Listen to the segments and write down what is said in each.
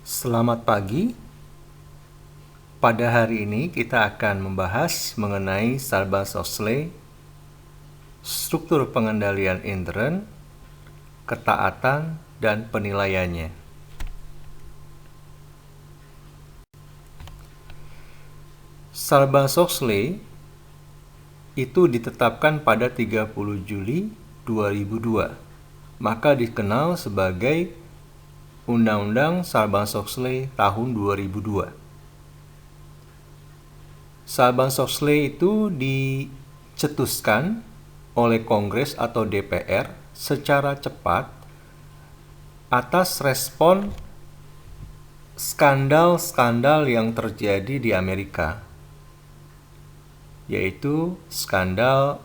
Selamat pagi. Pada hari ini kita akan membahas mengenai Sarbanes-Oxley, struktur pengendalian intern, ketaatan, dan penilaiannya. Sarbanes-Oxley itu ditetapkan pada 30 Juli 2002, maka dikenal sebagai Undang-Undang Sarbanes-Oxley tahun 2002. Sarbanes-Oxley itu dicetuskan oleh Kongres atau DPR secara cepat atas respon skandal-skandal yang terjadi di Amerika, yaitu skandal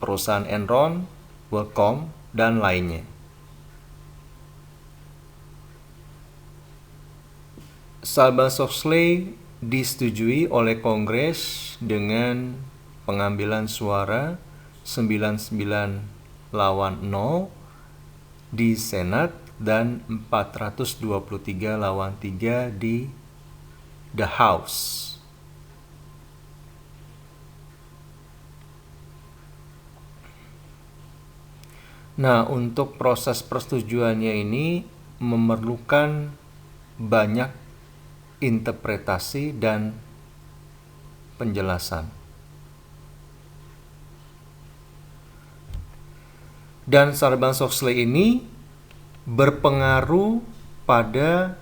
perusahaan Enron, WorldCom, dan lainnya. Sarbanes-Oxley disetujui oleh Kongres dengan pengambilan suara 99 lawan 0 di Senat dan 423 lawan 3 di The House. Nah, untuk proses persetujuannya ini memerlukan banyak interpretasi dan penjelasan. Dan Sarbanes-Oxley ini berpengaruh pada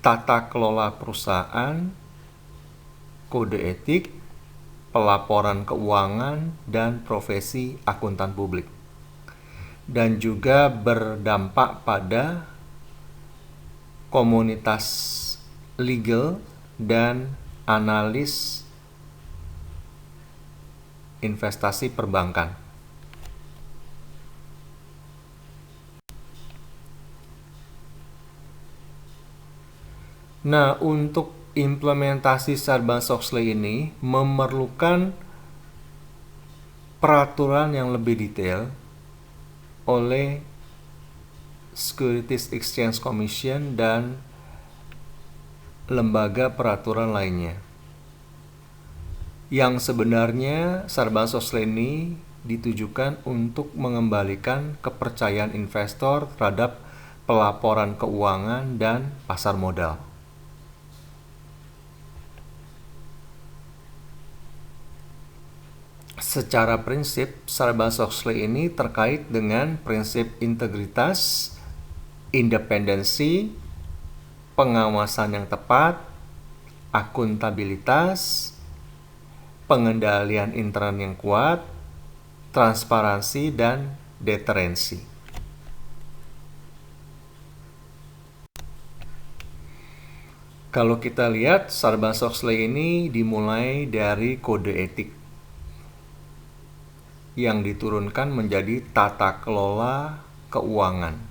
tata kelola perusahaan, kode etik, pelaporan keuangan, dan profesi akuntan publik. Dan juga berdampak pada komunitas legal dan analis investasi perbankan. Nah, untuk implementasi Sarbanes-Oxley ini memerlukan peraturan yang lebih detail oleh Securities Exchange Commission dan lembaga peraturan lainnya. Yang sebenarnya Sarbanes-Oxley ini ditujukan untuk mengembalikan kepercayaan investor terhadap pelaporan keuangan dan pasar modal. Secara prinsip, Sarbanes-Oxley ini terkait dengan prinsip integritas, independensi, pengawasan yang tepat, akuntabilitas, pengendalian intern yang kuat, transparansi, dan deterensi. Kalau kita lihat, Sarbanes-Oxley ini dimulai dari kode etik yang diturunkan menjadi tata kelola keuangan.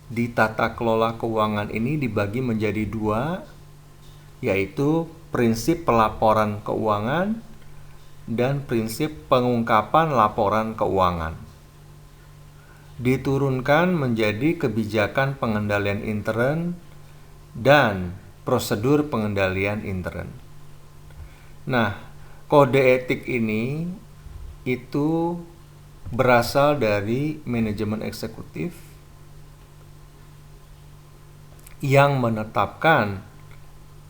Di tata kelola keuangan ini dibagi menjadi dua, yaitu prinsip pelaporan keuangan dan prinsip pengungkapan laporan keuangan. Diturunkan menjadi kebijakan pengendalian intern dan prosedur pengendalian intern. Nah, kode etik ini itu berasal dari manajemen eksekutif yang menetapkan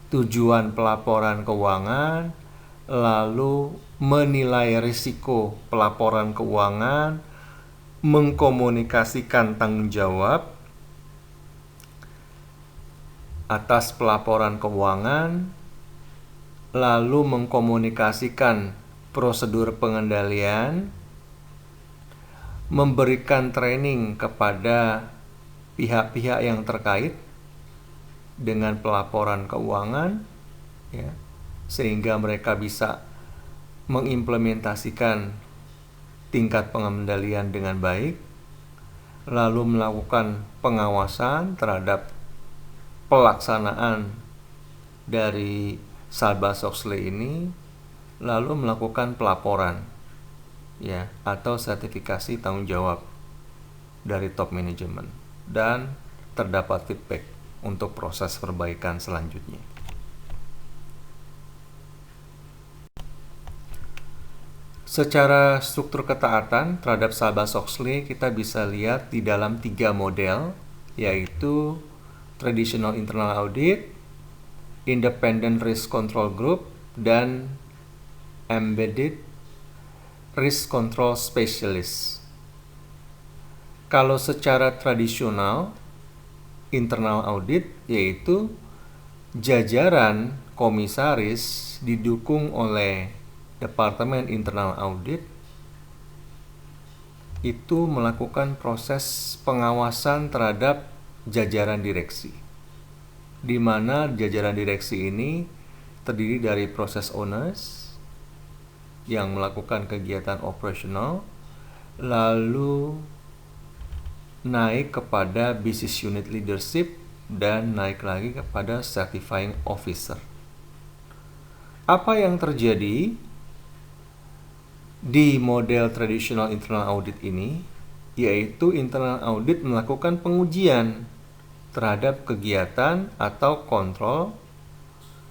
tujuan pelaporan keuangan, lalu menilai risiko pelaporan keuangan, mengkomunikasikan tanggung jawab atas pelaporan keuangan, lalu mengkomunikasikan prosedur pengendalian, memberikan training kepada pihak-pihak yang terkait dengan pelaporan keuangan, ya, sehingga mereka bisa mengimplementasikan tingkat pengendalian dengan baik, lalu melakukan pengawasan terhadap pelaksanaan dari Sarbanes-Oxley ini, lalu melakukan pelaporan, ya, atau sertifikasi tanggung jawab dari top manajemen. dan terdapat feedback untuk proses perbaikan selanjutnya. Secara struktur ketaatan terhadap Sarbanes-Oxley kita bisa lihat di dalam 3 model, yaitu Traditional Internal Audit, Independent Risk Control Group, dan Embedded Risk Control Specialist. Kalau secara tradisional, internal audit yaitu jajaran komisaris didukung oleh Departemen Internal Audit itu melakukan proses pengawasan terhadap jajaran direksi, di mana jajaran direksi ini terdiri dari process owners yang melakukan kegiatan operasional, lalu naik kepada business unit leadership, dan naik lagi kepada certifying officer. Apa yang terjadi di model traditional internal audit ini, yaitu internal audit melakukan pengujian terhadap kegiatan atau kontrol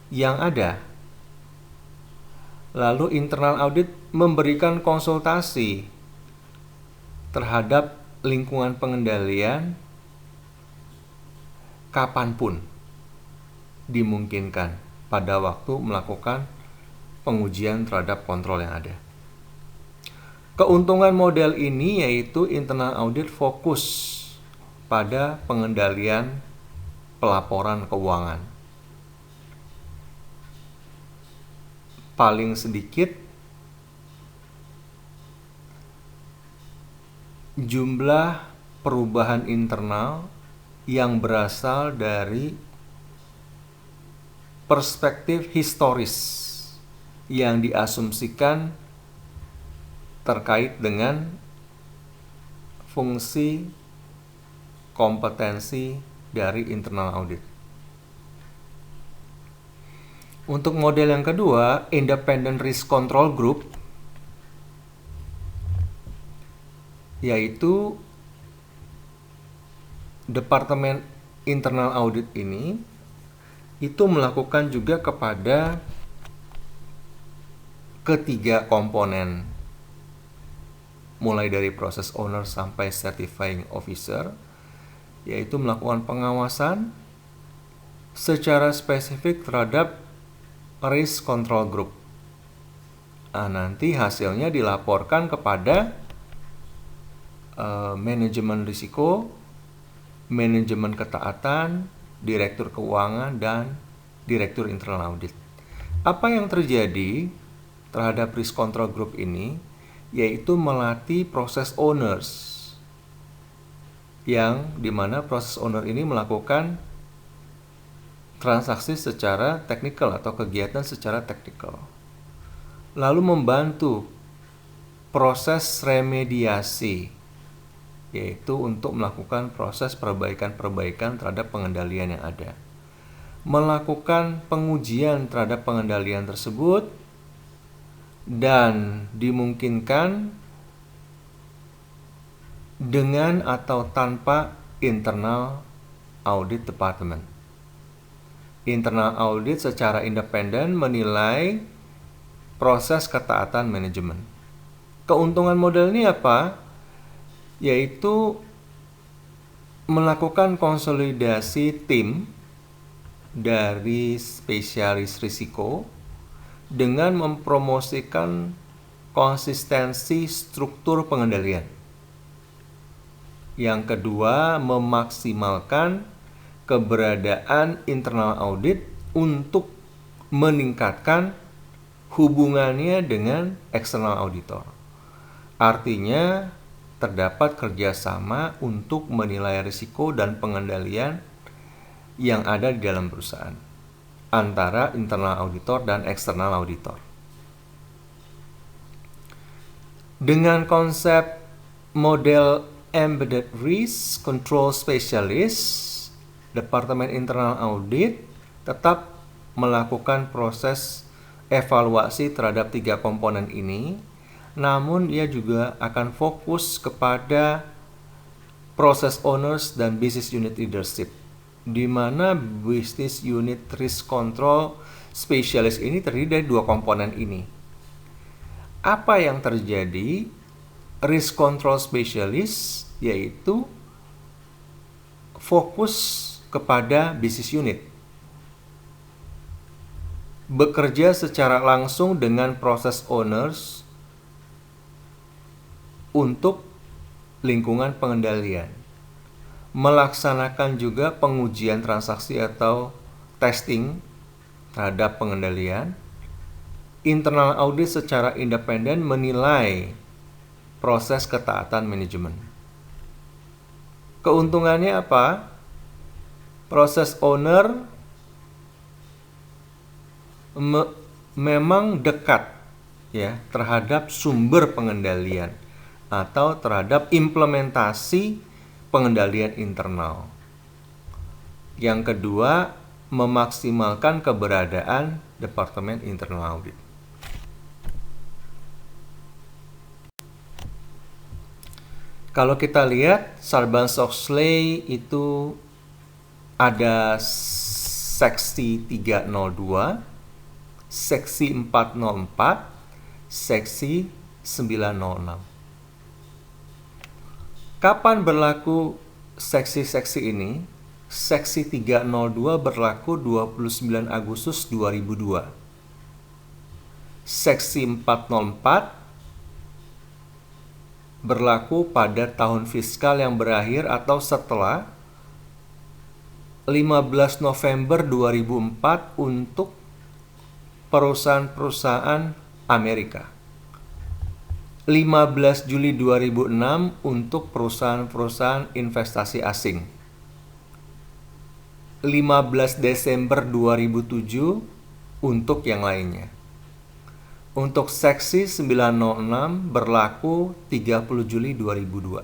yang ada. Lalu internal audit memberikan konsultasi terhadap lingkungan pengendalian kapanpun dimungkinkan pada waktu melakukan pengujian terhadap kontrol yang ada. Keuntungan model ini yaitu internal audit fokus pada pengendalian pelaporan keuangan. Paling sedikit jumlah perubahan internal yang berasal dari perspektif historis yang diasumsikan terkait dengan fungsi kompetensi dari internal audit. Untuk model yang kedua, Independent Risk Control Group, yaitu Departemen Internal Audit ini itu melakukan juga kepada ketiga komponen, mulai dari process owner sampai certifying officer, yaitu melakukan pengawasan secara spesifik terhadap risk control group. Nanti hasilnya dilaporkan kepada manajemen risiko, manajemen ketaatan, direktur keuangan, dan direktur internal audit. Apa yang terjadi terhadap risk control group ini, yaitu melatih process owners, yang dimana process owner ini melakukan transaksi secara teknikal atau kegiatan secara teknikal, lalu membantu proses remediasi, yaitu untuk melakukan proses perbaikan-perbaikan terhadap pengendalian yang ada, melakukan pengujian terhadap pengendalian tersebut, dan dimungkinkan dengan atau tanpa internal audit department. Internal audit secara independen menilai proses ketaatan manajemen. Keuntungan model ini apa? Yaitu melakukan konsolidasi tim dari spesialis risiko dengan mempromosikan konsistensi struktur pengendalian. Yang kedua, memaksimalkan keberadaan internal audit untuk meningkatkan hubungannya dengan external auditor. Artinya, terdapat kerjasama untuk menilai risiko dan pengendalian yang ada di dalam perusahaan antara internal auditor dan eksternal auditor. Dengan konsep model Embedded Risk Control Specialist, Departemen Internal Audit tetap melakukan proses evaluasi terhadap 3 komponen ini, namun ia juga akan fokus kepada process owners dan business unit leadership, di mana business unit risk control specialist ini terdiri dari dua komponen ini. Apa yang terjadi? Risk control specialist yaitu fokus kepada business unit, bekerja secara langsung dengan process owners untuk lingkungan pengendalian, melaksanakan juga pengujian transaksi atau testing terhadap pengendalian. Internal audit secara independen menilai proses ketaatan manajemen. Keuntungannya apa? Process owner memang dekat ya terhadap sumber pengendalian atau terhadap implementasi pengendalian internal. Yang kedua, memaksimalkan keberadaan Departemen Internal Audit. Kalau kita lihat Sarbanes-Oxley itu ada seksi 302, seksi 404, seksi 906. Kapan berlaku seksi-seksi ini? Seksi 302 berlaku 29 Agustus 2002. Seksi 404 berlaku pada tahun fiskal yang berakhir atau setelah 15 November 2004 untuk perusahaan-perusahaan Amerika. 15 Juli 2006 untuk perusahaan-perusahaan investasi asing. 15 Desember 2007 untuk yang lainnya. Untuk seksi 906 berlaku 30 Juli 2002.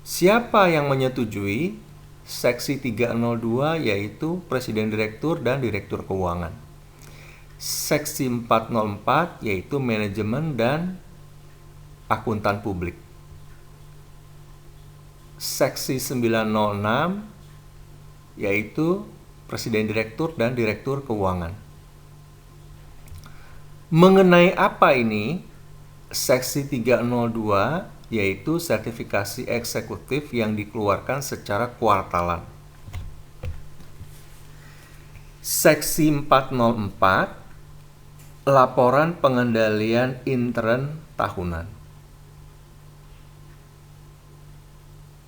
Siapa yang menyetujui seksi 302 yaitu Presiden Direktur dan Direktur Keuangan. Seksi 404 yaitu Manajemen dan Akuntan Publik. Seksi 906 yaitu Presiden Direktur dan Direktur Keuangan. Mengenai apa ini? Seksi 302 yaitu sertifikasi eksekutif yang dikeluarkan secara kuartalan. Seksi 404 laporan pengendalian intern tahunan.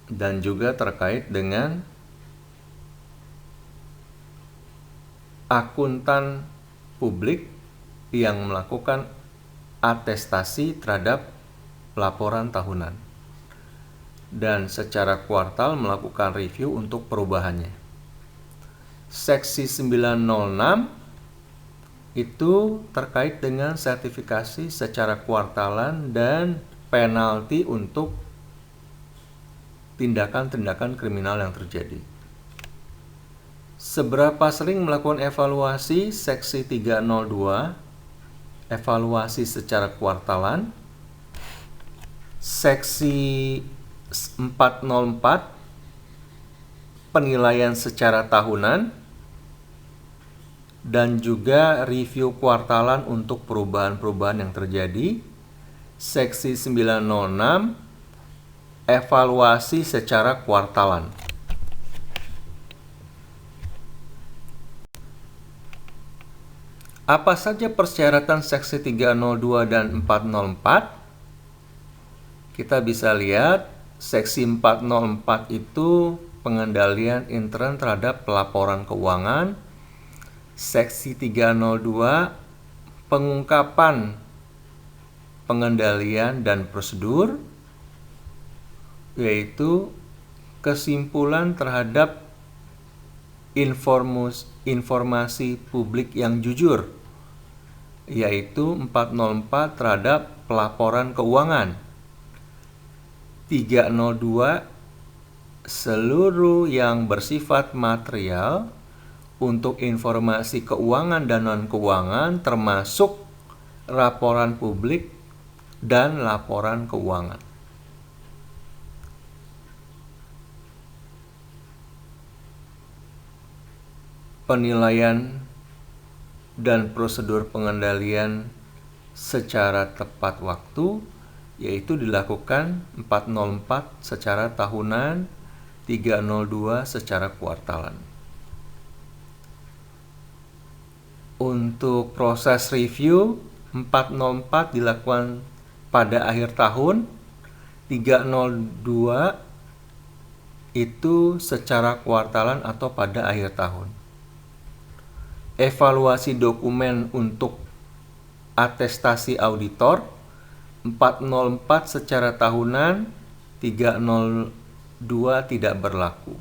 Dan juga terkait dengan akuntan publik yang melakukan atestasi terhadap laporan tahunan dan secara kuartal melakukan review untuk perubahannya. Seksi 906 itu terkait dengan sertifikasi secara kuartalan dan penalti untuk tindakan-tindakan kriminal yang terjadi. Seberapa sering melakukan evaluasi? Seksi 302 evaluasi secara kuartalan. Seksi 404 penilaian secara tahunan dan juga review kuartalan untuk perubahan-perubahan yang terjadi. Seksi 906 evaluasi secara kuartalan. Apa saja persyaratan seksi 302 dan 404? Kita bisa lihat seksi 404 itu pengendalian intern terhadap pelaporan keuangan. Seksi 302 pengungkapan pengendalian dan prosedur, yaitu kesimpulan terhadap informasi publik yang jujur, yaitu 404 terhadap pelaporan keuangan. 302 seluruh yang bersifat material untuk informasi keuangan dan non-keuangan termasuk laporan publik dan laporan keuangan. penilaian dan prosedur pengendalian secara tepat waktu, yaitu dilakukan 404 secara tahunan, 302 secara kuartalan. Untuk proses review, 404 dilakukan pada akhir tahun, 302 itu secara kuartalan atau pada akhir tahun. Evaluasi dokumen untuk atestasi auditor, 404 secara tahunan, 302 tidak berlaku.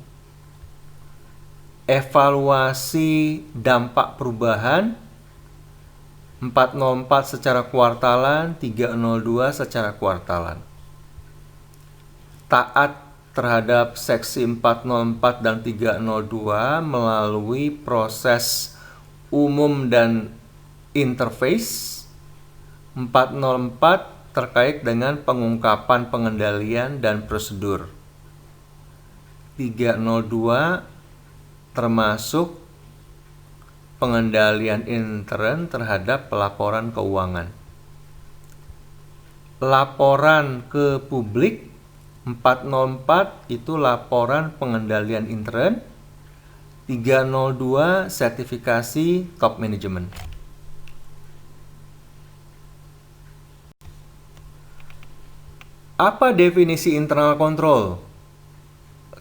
Evaluasi dampak perubahan, 404 secara kuartalan, 302 secara kuartalan. Taat terhadap seksi 404 dan 302 melalui proses umum dan interface. 404 terkait dengan pengungkapan pengendalian dan prosedur. 302 termasuk pengendalian intern terhadap pelaporan keuangan. Laporan ke publik, 404 itu laporan pengendalian intern, 302 sertifikasi top management. Apa definisi internal control?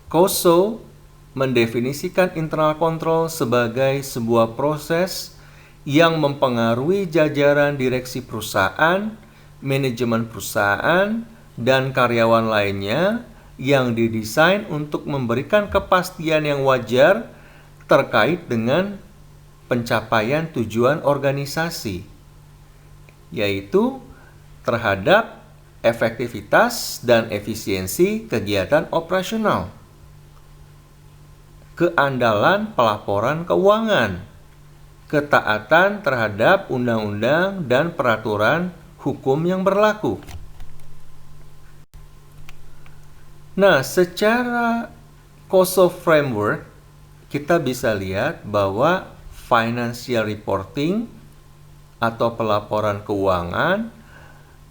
COSO mendefinisikan internal control sebagai sebuah proses yang mempengaruhi jajaran direksi perusahaan, manajemen perusahaan, dan karyawan lainnya yang didesain untuk memberikan kepastian yang wajar terkait dengan pencapaian tujuan organisasi, yaitu terhadap efektivitas dan efisiensi kegiatan operasional, keandalan pelaporan keuangan, ketaatan terhadap undang-undang dan peraturan hukum yang berlaku. Nah, secara COSO framework, kita bisa lihat bahwa financial reporting atau pelaporan keuangan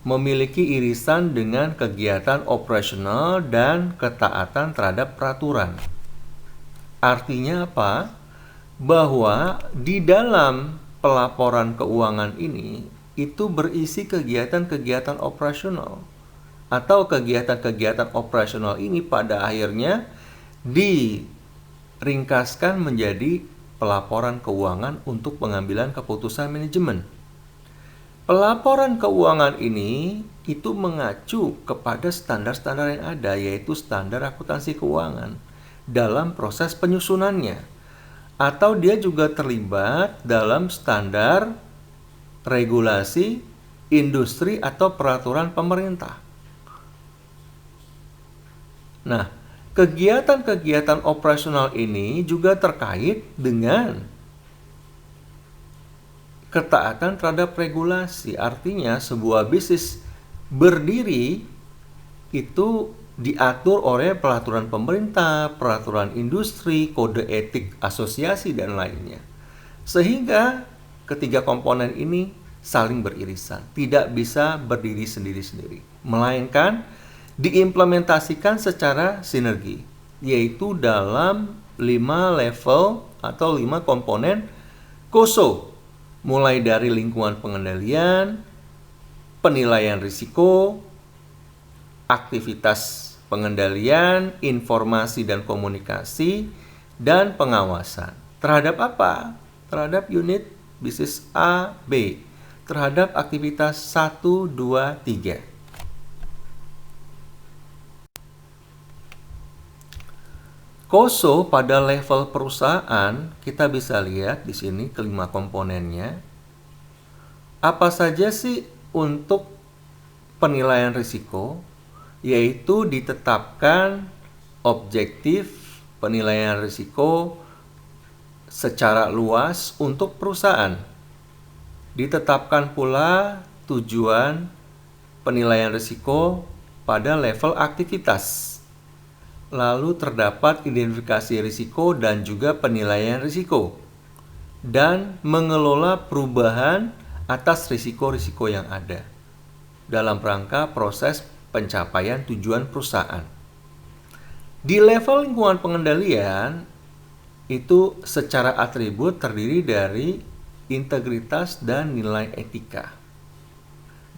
memiliki irisan dengan kegiatan operasional dan ketaatan terhadap peraturan. Artinya apa? Bahwa di dalam pelaporan keuangan ini itu berisi kegiatan-kegiatan operasional, atau kegiatan-kegiatan operasional ini pada akhirnya diringkaskan menjadi pelaporan keuangan untuk pengambilan keputusan manajemen. Pelaporan keuangan ini itu mengacu kepada standar-standar yang ada, yaitu standar akuntansi keuangan dalam proses penyusunannya, atau dia juga terlibat dalam standar regulasi industri atau peraturan pemerintah. Nah, kegiatan-kegiatan operasional ini juga terkait dengan ketaatan terhadap regulasi. Artinya sebuah bisnis berdiri itu diatur oleh peraturan pemerintah, peraturan industri, kode etik asosiasi, dan lainnya. Sehingga ketiga komponen ini saling beririsan, tidak bisa berdiri sendiri-sendiri, melainkan diimplementasikan secara sinergi, yaitu dalam 5 level atau 5 komponen COSO, mulai dari lingkungan pengendalian, penilaian risiko, aktivitas pengendalian, informasi dan komunikasi, dan pengawasan. Terhadap apa? Terhadap unit bisnis A, B. Terhadap aktivitas 1, 2, 3. COSO pada level perusahaan, kita bisa lihat di sini kelima komponennya. Apa saja sih untuk penilaian risiko? Yaitu ditetapkan objektif penilaian risiko secara luas untuk perusahaan. Ditetapkan pula tujuan penilaian risiko pada level aktivitas. Lalu terdapat identifikasi risiko dan juga penilaian risiko. dan mengelola perubahan atas risiko-risiko yang ada dalam rangka proses pencapaian tujuan perusahaan. Di level lingkungan pengendalian, itu secara atribut terdiri dari integritas dan nilai etika.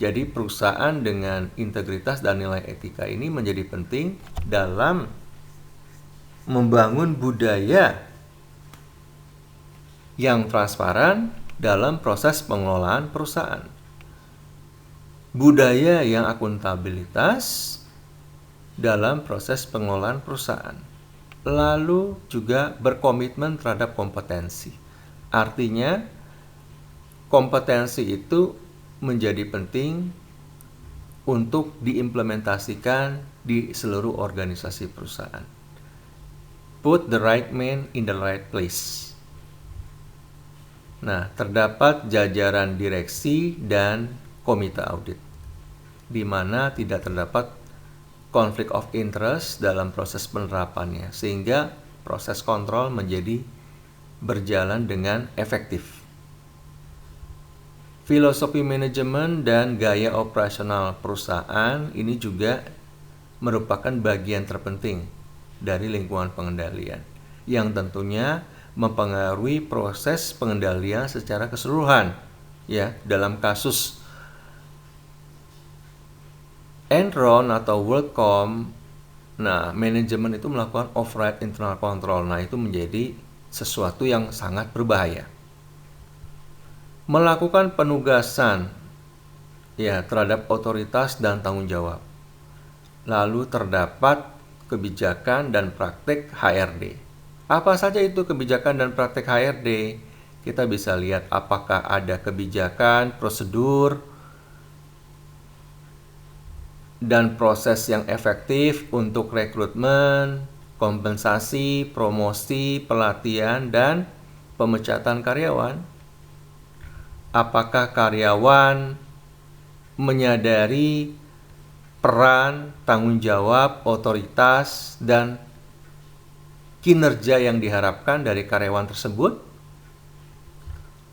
Jadi perusahaan dengan integritas dan nilai etika ini menjadi penting dalam membangun budaya yang transparan dalam proses pengelolaan perusahaan. Budaya yang akuntabilitas dalam proses pengelolaan perusahaan. Lalu juga berkomitmen terhadap kompetensi. Artinya, kompetensi itu menjadi penting untuk diimplementasikan di seluruh organisasi perusahaan. Put the right man in the right place. Nah, terdapat jajaran direksi dan komite audit, di mana tidak terdapat konflik of interest dalam proses penerapannya, sehingga proses kontrol menjadi berjalan dengan efektif. Filosofi manajemen dan gaya operasional perusahaan ini juga merupakan bagian terpenting dari lingkungan pengendalian, yang tentunya mempengaruhi proses pengendalian secara keseluruhan. Ya, dalam kasus Enron atau WorldCom, nah manajemen itu melakukan override internal control. Nah, itu menjadi sesuatu yang sangat berbahaya. Melakukan penugasan ya terhadap otoritas dan tanggung jawab. Lalu terdapat kebijakan dan praktek HRD. Apa saja itu kebijakan dan praktek HRD? Kita bisa lihat apakah ada kebijakan, prosedur, dan proses yang efektif untuk rekrutmen, kompensasi, promosi, pelatihan, dan pemecatan karyawan. Apakah karyawan menyadari peran, tanggung jawab, otoritas, dan kinerja yang diharapkan dari karyawan tersebut?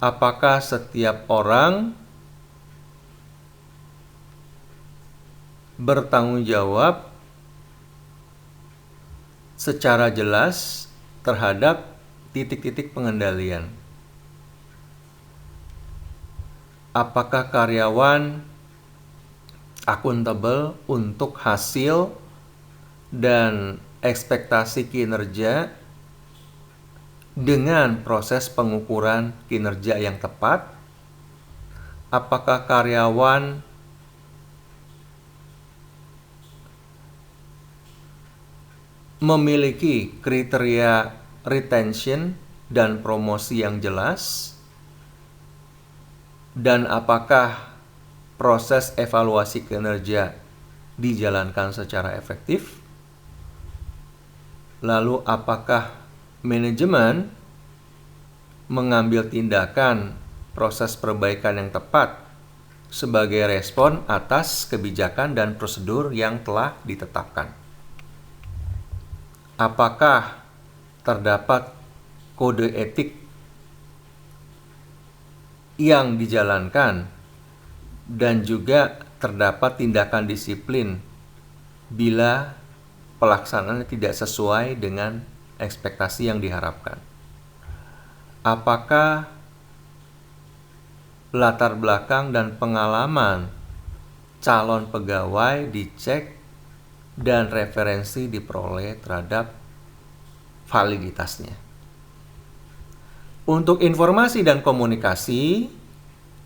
Apakah setiap orang bertanggung jawab secara jelas terhadap titik-titik pengendalian? Apakah karyawan akuntabel untuk hasil dan ekspektasi kinerja dengan proses pengukuran kinerja yang tepat? Apakah karyawan memiliki kriteria retention dan promosi yang jelas? Dan apakah proses evaluasi kinerja dijalankan secara efektif? Lalu apakah manajemen mengambil tindakan proses perbaikan yang tepat sebagai respon atas kebijakan dan prosedur yang telah ditetapkan? Apakah terdapat kode etik yang dijalankan dan juga terdapat tindakan disiplin bila pelaksanaannya tidak sesuai dengan ekspektasi yang diharapkan? Apakah latar belakang dan pengalaman calon pegawai dicek dan referensi diperoleh terhadap validitasnya? Untuk informasi dan komunikasi,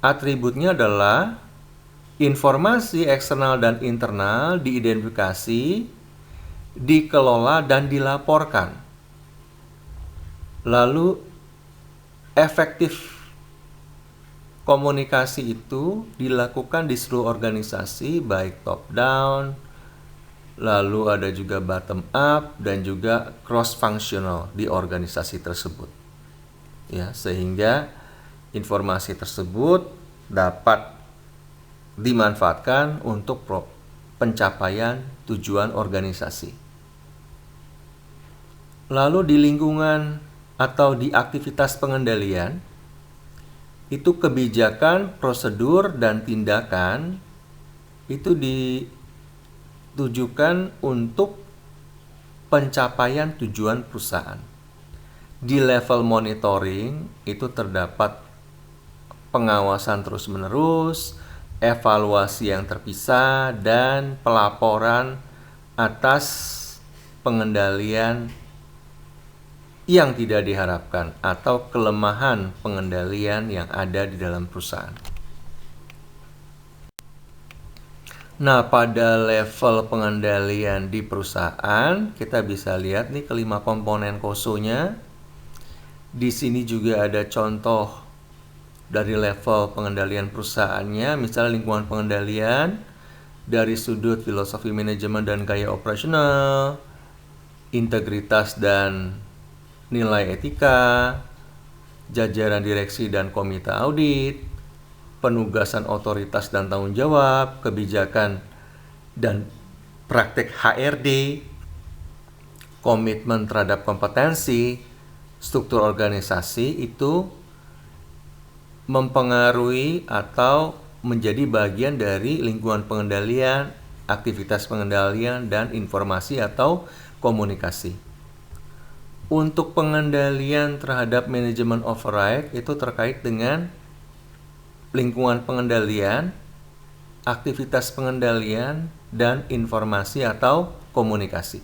atributnya adalah informasi eksternal dan internal diidentifikasi, dikelola, dan dilaporkan. Lalu, efektif komunikasi itu dilakukan di seluruh organisasi, baik top down, lalu ada juga bottom up, dan juga cross functional di organisasi tersebut. Ya, sehingga informasi tersebut dapat dimanfaatkan untuk pencapaian tujuan organisasi. Lalu di lingkungan atau di aktivitas pengendalian, itu kebijakan, prosedur, dan tindakan itu ditujukan untuk pencapaian tujuan perusahaan. Di level monitoring itu terdapat pengawasan terus-menerus, evaluasi yang terpisah, dan pelaporan atas pengendalian yang tidak diharapkan atau kelemahan pengendalian yang ada di dalam perusahaan. Nah, pada level pengendalian di perusahaan, kita bisa lihat nih kelima komponen KOSO-nya. Di sini juga ada contoh dari level pengendalian perusahaannya, misalnya lingkungan pengendalian dari sudut filosofi manajemen dan gaya operasional, integritas dan nilai etika, jajaran direksi dan komite audit, penugasan otoritas dan tanggung jawab, kebijakan dan praktek HRD, komitmen terhadap kompetensi, struktur organisasi itu mempengaruhi atau menjadi bagian dari lingkungan pengendalian, aktivitas pengendalian, dan informasi atau komunikasi. Untuk pengendalian terhadap manajemen override itu terkait dengan lingkungan pengendalian, aktivitas pengendalian, dan informasi atau komunikasi.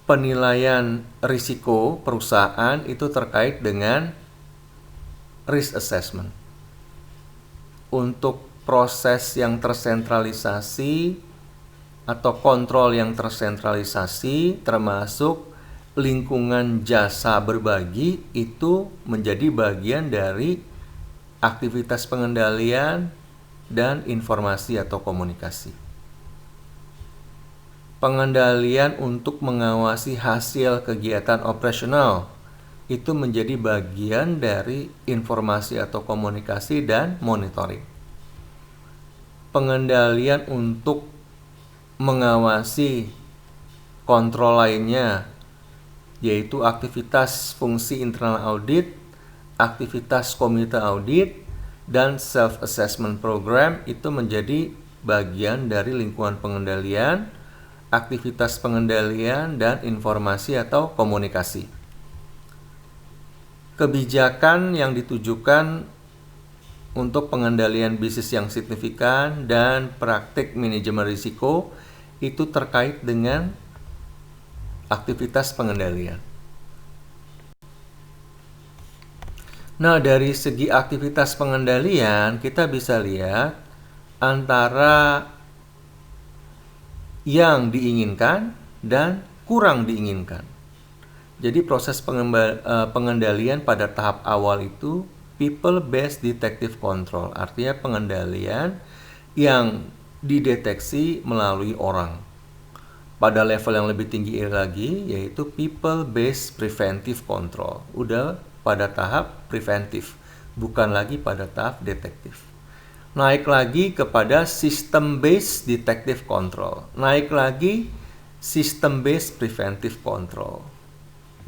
Penilaian risiko perusahaan itu terkait dengan risk assessment. Untuk proses yang tersentralisasi atau kontrol yang tersentralisasi termasuk lingkungan jasa berbagi itu menjadi bagian dari aktivitas pengendalian dan informasi atau komunikasi. Pengendalian untuk mengawasi hasil kegiatan operasional itu menjadi bagian dari informasi atau komunikasi dan monitoring. Pengendalian untuk mengawasi kontrol lainnya yaitu aktivitas fungsi internal audit, aktivitas komite audit, dan self-assessment program itu menjadi bagian dari lingkungan pengendalian, aktivitas pengendalian, dan informasi atau komunikasi. Kebijakan yang ditujukan untuk pengendalian bisnis yang signifikan dan praktik manajemen risiko itu terkait dengan aktivitas pengendalian. Nah, dari segi aktivitas pengendalian, kita bisa lihat antara yang diinginkan dan kurang diinginkan. Jadi proses pengendalian pada tahap awal itu people-based detective control, artinya pengendalian yang dideteksi melalui orang. Pada level yang lebih tinggi lagi, yaitu people-based preventive control. Udah pada tahap preventif, bukan lagi pada tahap detektif. Naik lagi kepada system-based detective control. Naik lagi system-based preventive control.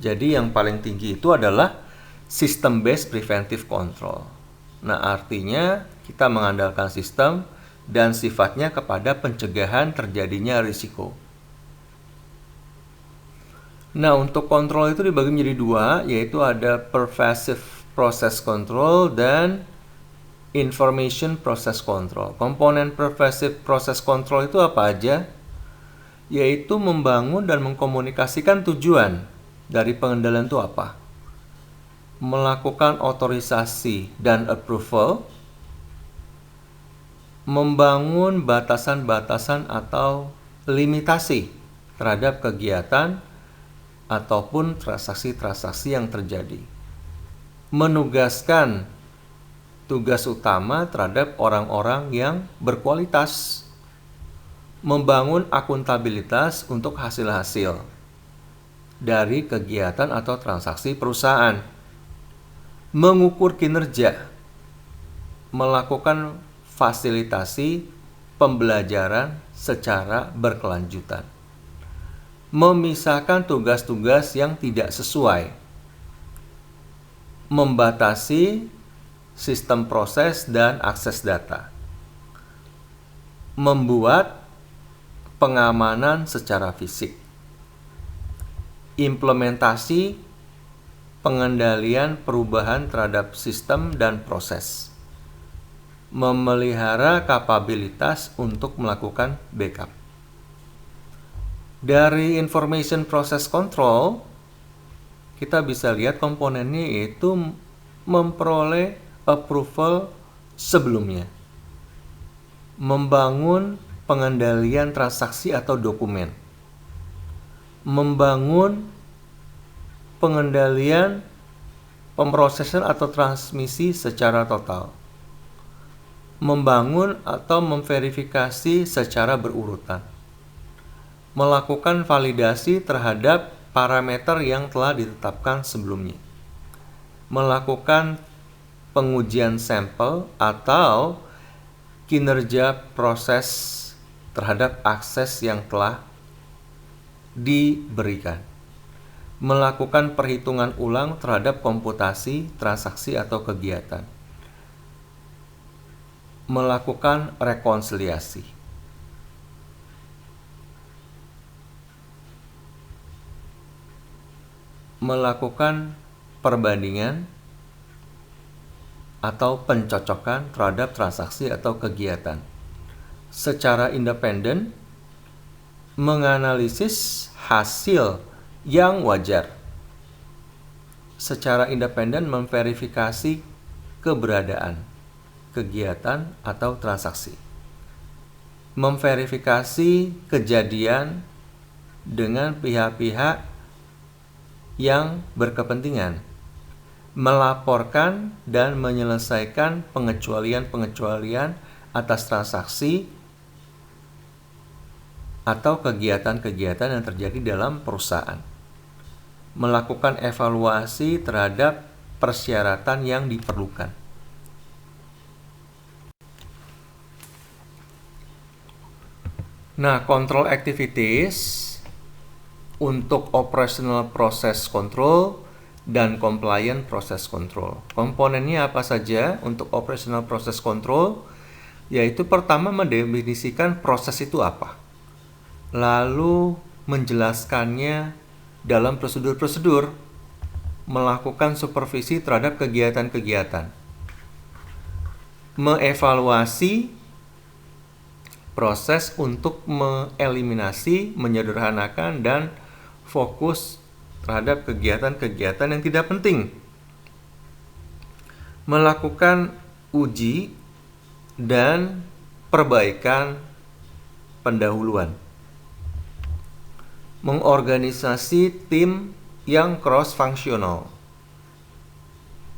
Jadi yang paling tinggi itu adalah system-based preventive control. Nah, artinya kita mengandalkan sistem dan sifatnya kepada pencegahan terjadinya risiko. Nah, untuk kontrol itu dibagi menjadi dua, yaitu ada pervasive process control dan information process control. Komponen pervasive process control itu apa aja? Yaitu membangun dan mengkomunikasikan tujuan dari pengendalian itu apa? Melakukan otorisasi dan approval, membangun batasan-batasan atau limitasi terhadap kegiatan ataupun transaksi-transaksi yang terjadi. Menugaskan tugas utama terhadap orang-orang yang berkualitas. Membangun akuntabilitas untuk hasil-hasil dari kegiatan atau transaksi perusahaan. Mengukur kinerja. Melakukan fasilitasi pembelajaran secara berkelanjutan. Memisahkan tugas-tugas yang tidak sesuai. membatasi sistem proses dan akses data, membuat pengamanan secara fisik, implementasi pengendalian perubahan terhadap sistem dan proses, memelihara kapabilitas untuk melakukan backup. Dari information process control, kita bisa lihat komponennya yaitu memperoleh approval sebelumnya, membangun pengendalian transaksi atau dokumen, membangun pengendalian pemrosesan atau transmisi secara total, membangun atau memverifikasi secara berurutan, melakukan validasi terhadap parameter yang telah ditetapkan sebelumnya, melakukan pengujian sampel atau kinerja proses terhadap akses yang telah diberikan, melakukan perhitungan ulang terhadap komputasi, transaksi atau kegiatan, melakukan rekonsiliasi. Melakukan perbandingan atau pencocokan terhadap transaksi atau kegiatan secara independen, menganalisis hasil yang wajar, secara independen memverifikasi keberadaan kegiatan atau transaksi, memverifikasi kejadian dengan pihak-pihak yang berkepentingan, melaporkan dan menyelesaikan pengecualian-pengecualian atas transaksi atau kegiatan-kegiatan yang terjadi dalam perusahaan, melakukan evaluasi terhadap persyaratan yang diperlukan. Nah, control activities untuk operational process control dan compliant process control. Komponennya apa saja untuk operational process control? Yaitu pertama mendefinisikan proses itu apa, lalu menjelaskannya dalam prosedur-prosedur, melakukan supervisi terhadap kegiatan-kegiatan, mengevaluasi proses untuk mengeliminasi, menyederhanakan, dan fokus terhadap kegiatan-kegiatan yang tidak penting, melakukan uji dan perbaikan pendahuluan, mengorganisasi tim yang cross-functional,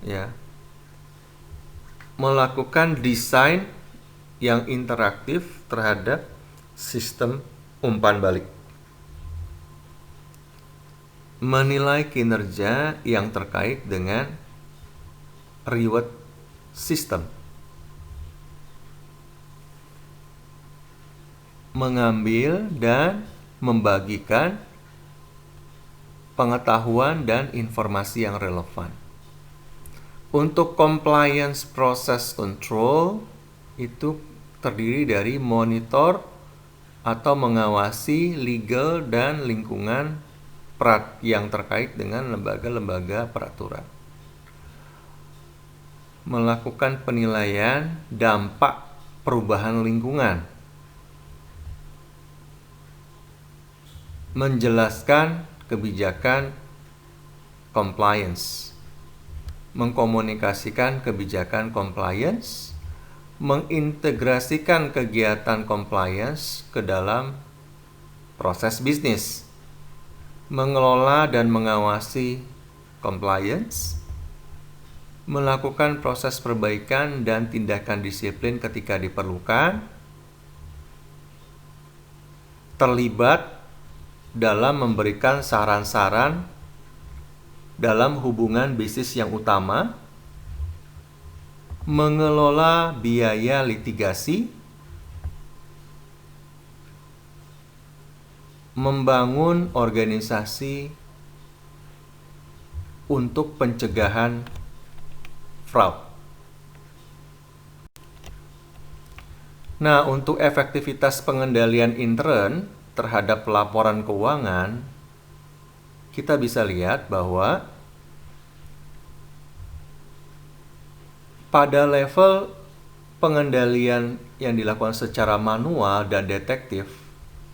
ya, melakukan desain yang interaktif terhadap sistem umpan balik, menilai kinerja yang terkait dengan reward system, mengambil dan membagikan pengetahuan dan informasi yang relevan. Untuk compliance process control itu terdiri dari monitor atau mengawasi legal dan lingkungan yang terkait dengan lembaga-lembaga peraturan, melakukan penilaian dampak perubahan lingkungan, menjelaskan kebijakan compliance, mengkomunikasikan kebijakan compliance, mengintegrasikan kegiatan compliance ke dalam proses bisnis, mengelola dan mengawasi compliance, melakukan proses perbaikan dan tindakan disiplin ketika diperlukan, terlibat dalam memberikan saran-saran dalam hubungan bisnis yang utama, mengelola biaya litigasi, membangun organisasi untuk pencegahan fraud. Nah, untuk efektivitas pengendalian intern terhadap laporan keuangan, kita bisa lihat bahwa pada level pengendalian yang dilakukan secara manual dan detektif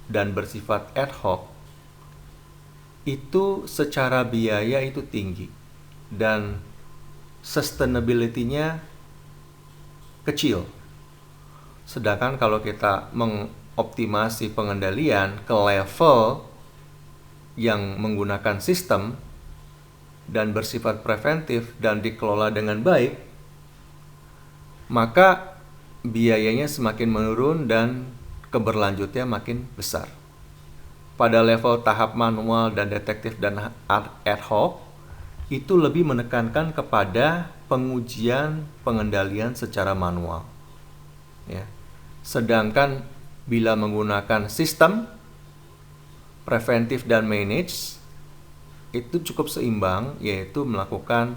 dan bersifat ad hoc, itu secara biaya itu tinggi dan sustainability-nya kecil. Sedangkan kalau kita mengoptimasi pengendalian ke level yang menggunakan sistem dan bersifat preventif dan dikelola dengan baik, maka biayanya semakin menurun dan keberlanjutnya makin besar. Pada level tahap manual dan detektif dan ad hoc, itu lebih menekankan kepada pengujian pengendalian secara manual. Ya. Sedangkan bila menggunakan sistem preventif dan manage, itu cukup seimbang, yaitu melakukan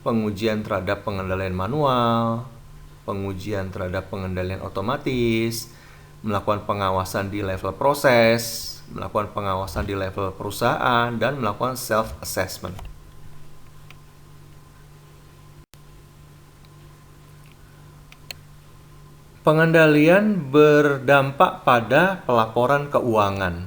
pengujian terhadap pengendalian manual, pengujian terhadap pengendalian otomatis, melakukan pengawasan di level proses, melakukan pengawasan di level perusahaan, dan melakukan self-assessment. Pengendalian berdampak pada pelaporan keuangan,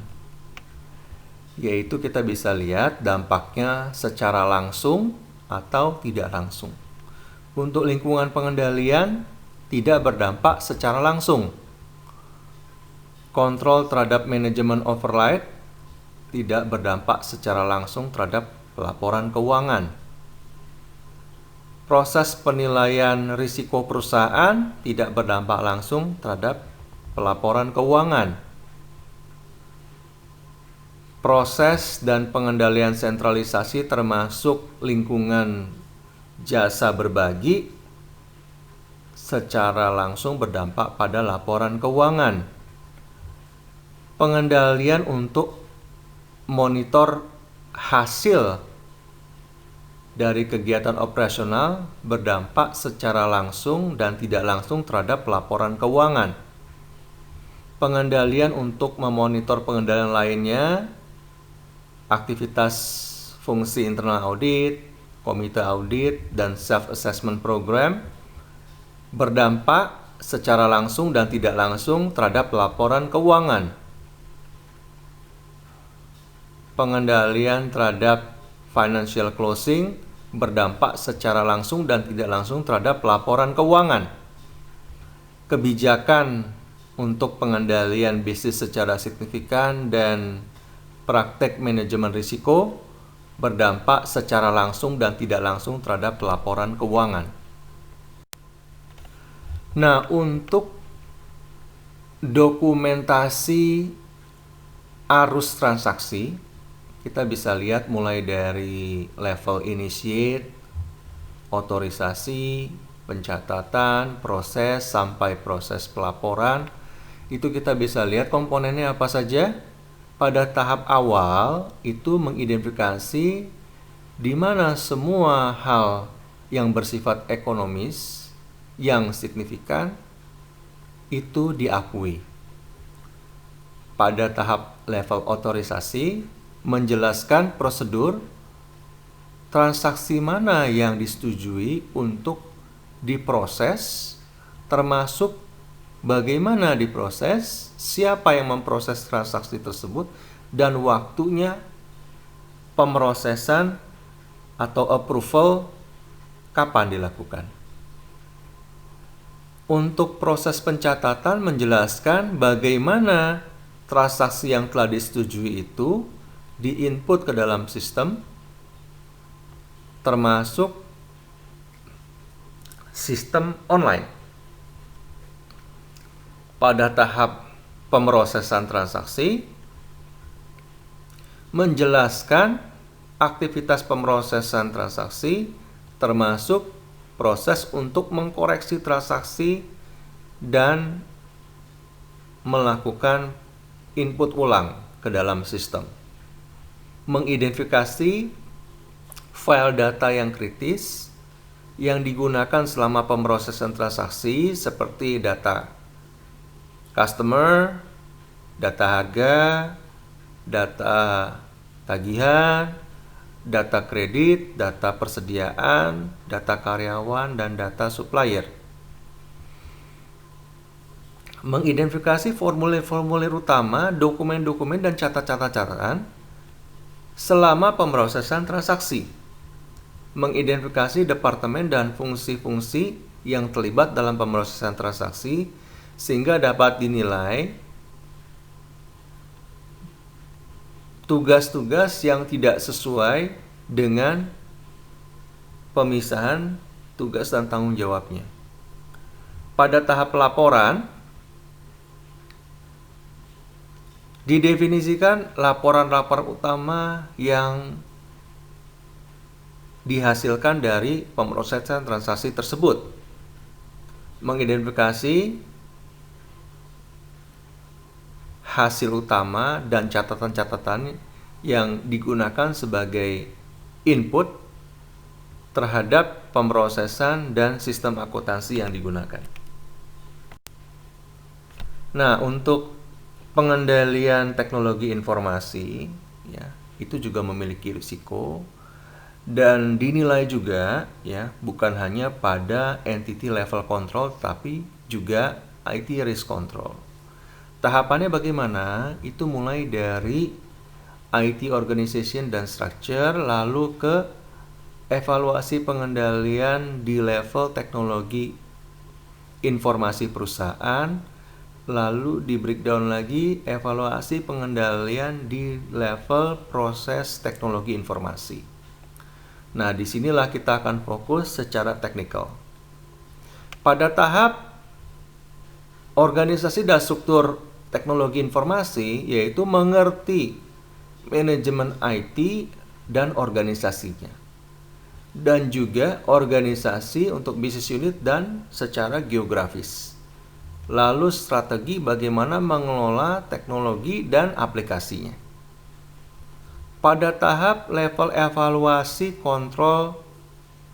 yaitu kita bisa lihat dampaknya secara langsung atau tidak langsung. Untuk lingkungan pengendalian tidak berdampak secara langsung. Kontrol terhadap manajemen override tidak berdampak secara langsung terhadap pelaporan keuangan. Proses penilaian risiko perusahaan tidak berdampak langsung terhadap pelaporan keuangan. Proses dan pengendalian sentralisasi termasuk lingkungan jasa berbagi secara langsung berdampak pada laporan keuangan. Pengendalian untuk monitor hasil dari kegiatan operasional berdampak secara langsung dan tidak langsung terhadap laporan keuangan. Pengendalian untuk memonitor pengendalian lainnya, aktivitas fungsi internal audit, komite audit, dan self-assessment program berdampak secara langsung dan tidak langsung terhadap laporan keuangan. Pengendalian terhadap financial closing berdampak secara langsung dan tidak langsung terhadap laporan keuangan. Kebijakan untuk pengendalian bisnis secara signifikan dan praktek manajemen risiko berdampak secara langsung dan tidak langsung terhadap laporan keuangan. Nah, untuk dokumentasi arus transaksi, kita bisa lihat mulai dari level initiate, otorisasi, pencatatan, proses, sampai proses pelaporan. Itu kita bisa lihat komponennya apa saja. Pada tahap awal itu mengidentifikasi di mana semua hal yang bersifat ekonomis yang signifikan itu diakui. Pada tahap level otorisasi, menjelaskan prosedur transaksi mana yang disetujui untuk diproses, termasuk bagaimana diproses, siapa yang memproses transaksi tersebut, dan waktunya pemrosesan atau approval kapan dilakukan. Untuk proses pencatatan menjelaskan bagaimana transaksi yang telah disetujui itu di-input ke dalam sistem, termasuk sistem online. Pada tahap pemrosesan transaksi, menjelaskan aktivitas pemrosesan transaksi, termasuk proses untuk mengkoreksi transaksi dan melakukan input ulang ke dalam sistem. Mengidentifikasi file data yang kritis yang digunakan selama pemrosesan transaksi seperti data customer, data harga, data tagihan, data kredit, data persediaan, data karyawan, dan data supplier. Mengidentifikasi formulir-formulir utama, dokumen-dokumen, dan catatan-catatan selama pemrosesan transaksi. Mengidentifikasi departemen dan fungsi-fungsi yang terlibat dalam pemrosesan transaksi sehingga dapat dinilai tugas-tugas yang tidak sesuai dengan pemisahan tugas dan tanggung jawabnya. Pada tahap pelaporan, didefinisikan laporan-laporan utama yang dihasilkan dari pemrosesan transaksi tersebut. Mengidentifikasi hasil utama dan catatan-catatan yang digunakan sebagai input terhadap pemrosesan dan sistem akuntansi yang digunakan. Nah, untuk pengendalian teknologi informasi, ya, itu juga memiliki risiko dan dinilai juga, ya, bukan hanya pada entity level control, tapi juga IT risk control. Tahapannya bagaimana? Itu mulai dari IT organization dan structure, lalu ke evaluasi pengendalian di level teknologi informasi perusahaan, lalu di breakdown lagi evaluasi pengendalian di level proses teknologi informasi. Nah, disinilah kita akan fokus secara teknikal. Pada tahap organisasi dan struktur teknologi informasi, yaitu mengerti manajemen IT dan organisasinya, dan juga organisasi untuk bisnis unit dan secara geografis. Lalu strategi bagaimana mengelola teknologi dan aplikasinya. Pada tahap level evaluasi kontrol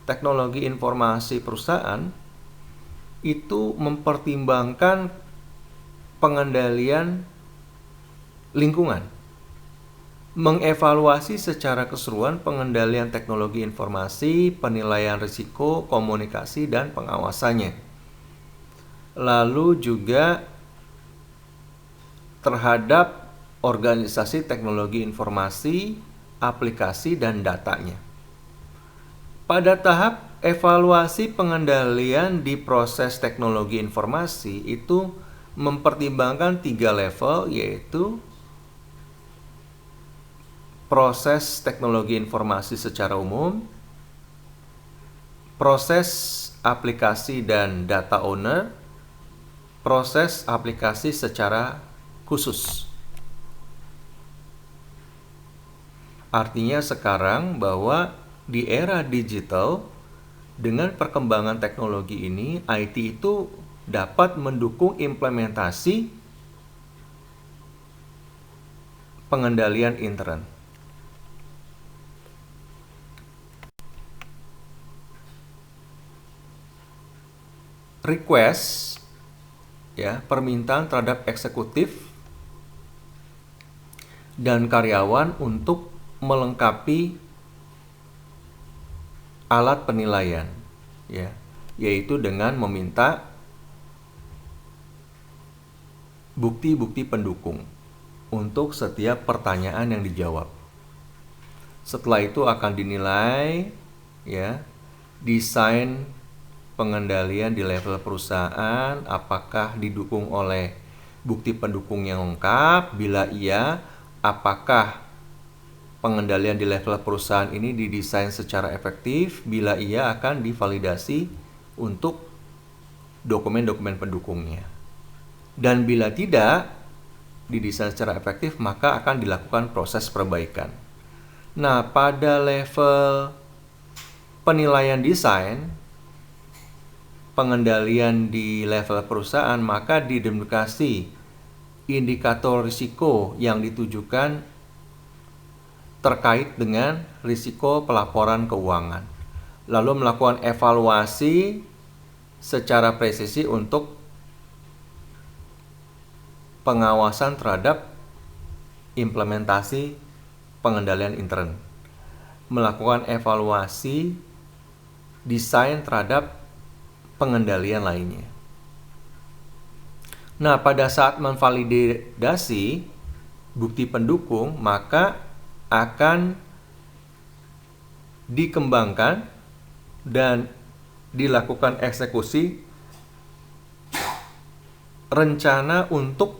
teknologi informasi perusahaan, itu mempertimbangkan pengendalian lingkungan, mengevaluasi secara keseluruhan pengendalian teknologi informasi, penilaian risiko, komunikasi, dan pengawasannya. Lalu juga terhadap organisasi teknologi informasi, aplikasi, dan datanya. Pada tahap evaluasi pengendalian di proses teknologi informasi itu mempertimbangkan 3 level, yaitu proses teknologi informasi secara umum, proses aplikasi dan data owner, proses aplikasi secara khusus. Artinya sekarang bahwa di era digital, dengan perkembangan teknologi ini, IT itu dapat mendukung implementasi pengendalian intern. Request, ya, permintaan terhadap eksekutif dan karyawan untuk melengkapi alat penilaian, ya, yaitu dengan meminta bukti-bukti pendukung untuk setiap pertanyaan yang dijawab. Setelah itu akan dinilai, ya, desain pengendalian di level perusahaan apakah didukung oleh bukti pendukung yang lengkap. Bila iya, apakah pengendalian di level perusahaan ini didesain secara efektif? Bila iya, akan divalidasi untuk dokumen-dokumen pendukungnya. Dan bila tidak didesain secara efektif, maka akan dilakukan proses perbaikan. Nah, pada level penilaian desain pengendalian di level perusahaan, maka diidentifikasi indikator risiko yang ditujukan terkait dengan risiko pelaporan keuangan. lalu melakukan evaluasi secara presisi untuk pengawasan terhadap implementasi pengendalian intern, melakukan evaluasi desain terhadap pengendalian lainnya. Nah, pada saat memvalidasi bukti pendukung, maka akan dikembangkan dan dilakukan eksekusi rencana untuk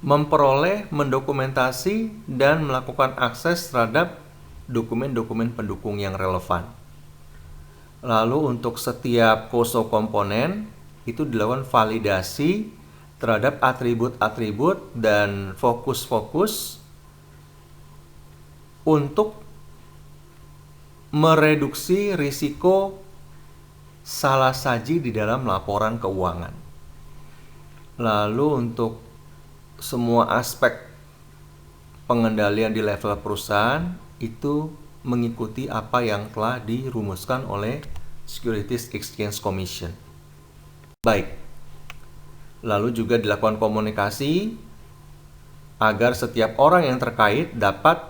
memperoleh, mendokumentasi, dan melakukan akses terhadap dokumen-dokumen pendukung yang relevan. Lalu untuk setiap COSO komponen itu dilakukan validasi terhadap atribut-atribut dan fokus-fokus untuk mereduksi risiko salah saji di dalam laporan keuangan. Lalu untuk semua aspek pengendalian di level perusahaan itu mengikuti apa yang telah dirumuskan oleh Securities Exchange Commission. Baik, lalu juga dilakukan komunikasi agar setiap orang yang terkait dapat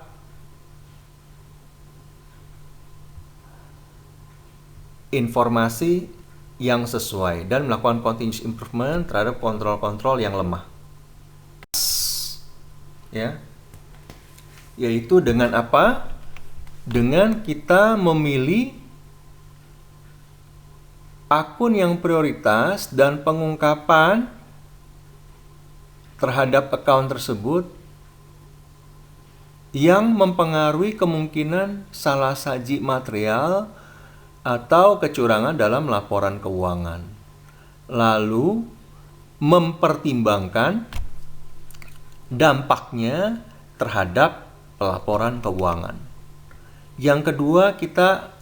informasi yang sesuai dan melakukan continuous improvement terhadap kontrol-kontrol yang lemah. Ya, yaitu dengan apa? Dengan kita memilih akun yang prioritas dan pengungkapan terhadap account tersebut yang mempengaruhi kemungkinan salah saji material atau kecurangan dalam laporan keuangan. Lalu mempertimbangkan dampaknya terhadap pelaporan keuangan. Yang kedua, kita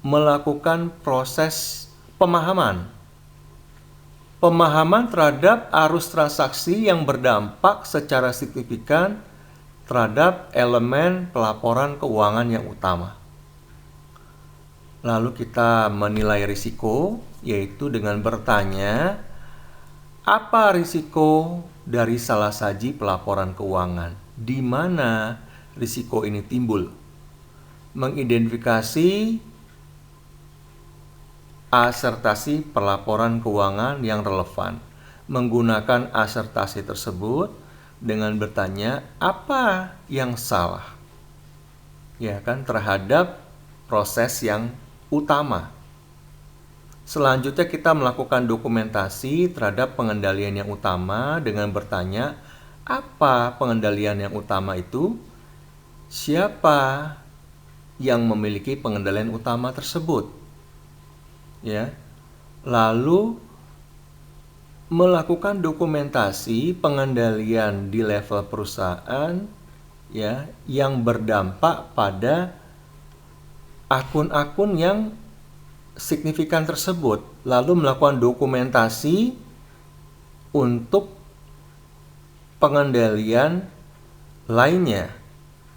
melakukan proses pemahaman terhadap arus transaksi yang berdampak secara signifikan terhadap elemen pelaporan keuangan yang utama. Lalu kita menilai risiko, yaitu dengan bertanya, apa risiko dari salah saji pelaporan keuangan? Di mana risiko ini timbul? Mengidentifikasi asertasi pelaporan keuangan yang relevan. Menggunakan asertasi tersebut dengan bertanya apa yang salah, ya kan, terhadap proses yang utama. Selanjutnya kita melakukan dokumentasi terhadap pengendalian yang utama dengan bertanya apa pengendalian yang utama itu, siapa yang memiliki pengendalian utama tersebut, ya. Lalu melakukan dokumentasi pengendalian di level perusahaan, ya, yang berdampak pada akun-akun yang signifikan tersebut, lalu melakukan dokumentasi untuk pengendalian lainnya,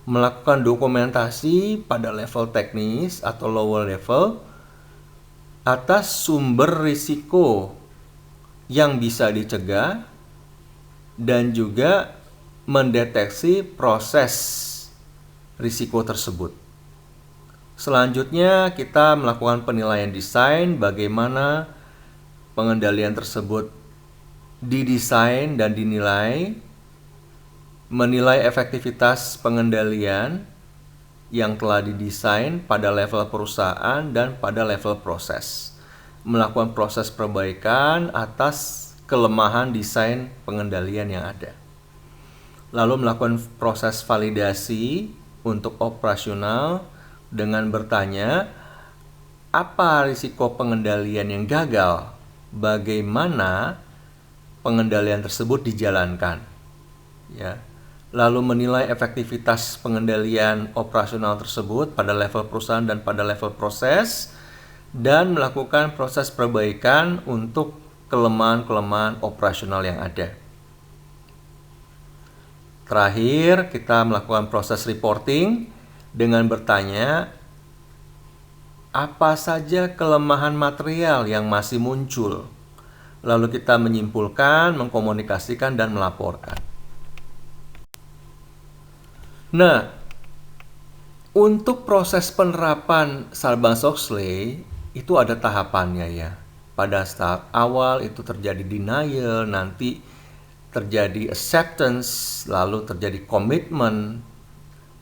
melakukan dokumentasi pada level teknis atau lower level atas sumber risiko yang bisa dicegah dan juga mendeteksi proses risiko tersebut. Selanjutnya kita melakukan penilaian desain, bagaimana pengendalian tersebut didesain dan dinilai, menilai efektivitas pengendalian yang telah didesain pada level perusahaan dan pada level proses, melakukan proses perbaikan atas kelemahan desain pengendalian yang ada, lalu melakukan proses validasi untuk operasional dengan bertanya apa risiko pengendalian yang gagal, bagaimana pengendalian tersebut dijalankan, ya. Lalu menilai efektivitas pengendalian operasional tersebut pada level perusahaan dan pada level proses, dan melakukan proses perbaikan untuk kelemahan-kelemahan operasional yang ada. Terakhir, kita melakukan proses reporting dengan bertanya, apa saja kelemahan material yang masih muncul? Lalu kita menyimpulkan, mengkomunikasikan, dan melaporkan. Nah, untuk proses penerapan Sarbanes-Oxley itu ada tahapannya ya. Pada saat awal itu terjadi denial, nanti terjadi acceptance, lalu terjadi komitmen,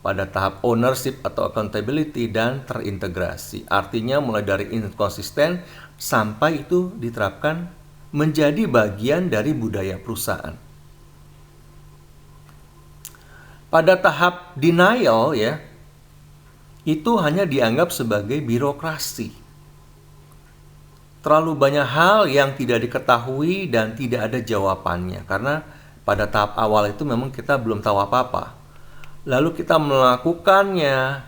pada tahap ownership atau accountability, dan terintegrasi. Artinya mulai dari inkonsisten sampai itu diterapkan menjadi bagian dari budaya perusahaan. Pada tahap denial ya, itu hanya dianggap sebagai birokrasi. Terlalu banyak hal yang tidak diketahui dan tidak ada jawabannya, karena pada tahap awal itu memang kita belum tahu apa-apa. Lalu kita melakukannya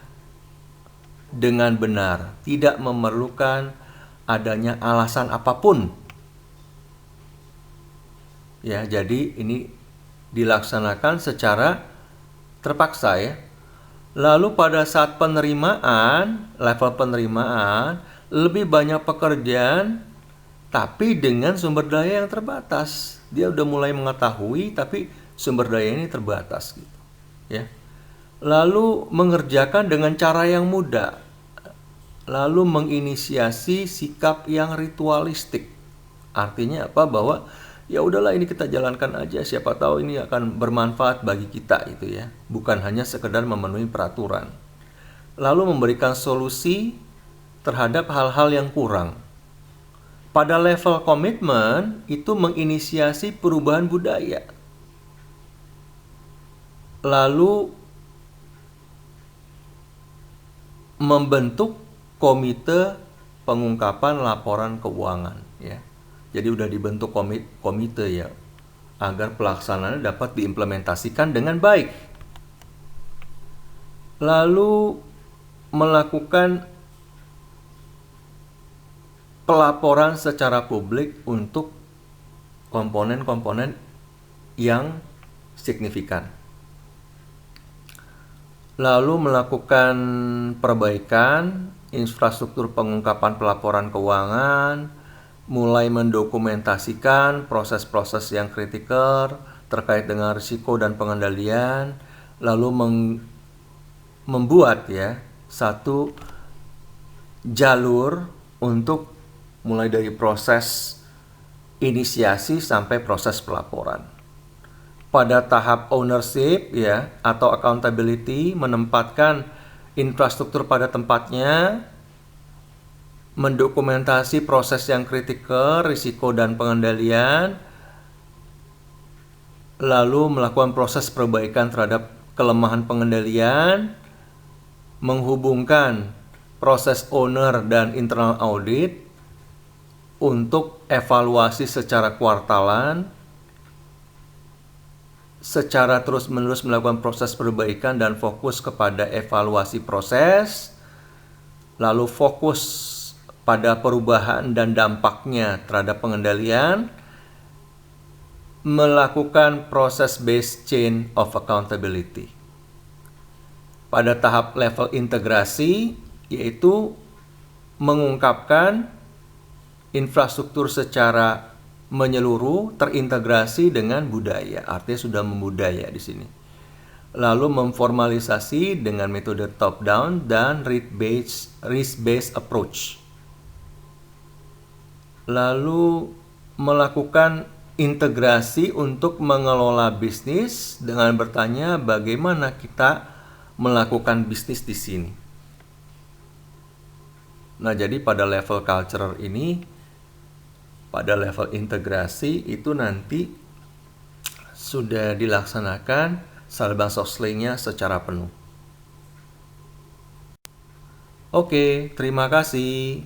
dengan benar, tidak memerlukan adanya alasan apapun. Ya, jadi ini dilaksanakan secara terpaksa ya. Lalu pada saat penerimaan, level penerimaan, lebih banyak pekerjaan tapi dengan sumber daya yang terbatas. Dia udah mulai mengetahui tapi sumber daya ini terbatas gitu. Ya. Lalu mengerjakan dengan cara yang mudah. Lalu menginisiasi sikap yang ritualistik. Artinya apa? Bahwa ya udahlah, ini kita jalankan aja, siapa tahu ini akan bermanfaat bagi kita itu ya. Bukan hanya sekedar memenuhi peraturan. Lalu memberikan solusi terhadap hal-hal yang kurang. Pada level komitmen itu menginisiasi perubahan budaya. Lalu membentuk komite pengungkapan laporan keuangan ya. Jadi udah dibentuk komite ya, agar pelaksanaannya dapat diimplementasikan dengan baik. Lalu melakukan pelaporan secara publik untuk komponen-komponen yang signifikan. Lalu melakukan perbaikan infrastruktur pengungkapan pelaporan keuangan, mulai mendokumentasikan proses-proses yang kritikal terkait dengan risiko dan pengendalian, lalu membuat ya satu jalur untuk mulai dari proses inisiasi sampai proses pelaporan. Pada tahap ownership ya atau accountability, menempatkan infrastruktur pada tempatnya, mendokumentasi proses yang kritikal, risiko dan pengendalian, lalu melakukan proses perbaikan terhadap kelemahan pengendalian, menghubungkan proses owner dan internal audit untuk evaluasi secara kuartalan, secara terus-menerus melakukan proses perbaikan dan fokus kepada evaluasi proses, lalu fokus pada perubahan dan dampaknya terhadap pengendalian, melakukan proses based chain of accountability. Pada tahap level integrasi, yaitu mengungkapkan infrastruktur secara menyeluruh, terintegrasi dengan budaya, artinya sudah membudaya di sini. Lalu memformalisasi dengan metode top down dan risk-based approach. Lalu melakukan integrasi untuk mengelola bisnis dengan bertanya bagaimana kita melakukan bisnis di sini. Nah, jadi pada level culture ini, pada level integrasi itu nanti sudah dilaksanakan Sarbanes-Oxley-nya secara penuh. Oke, terima kasih.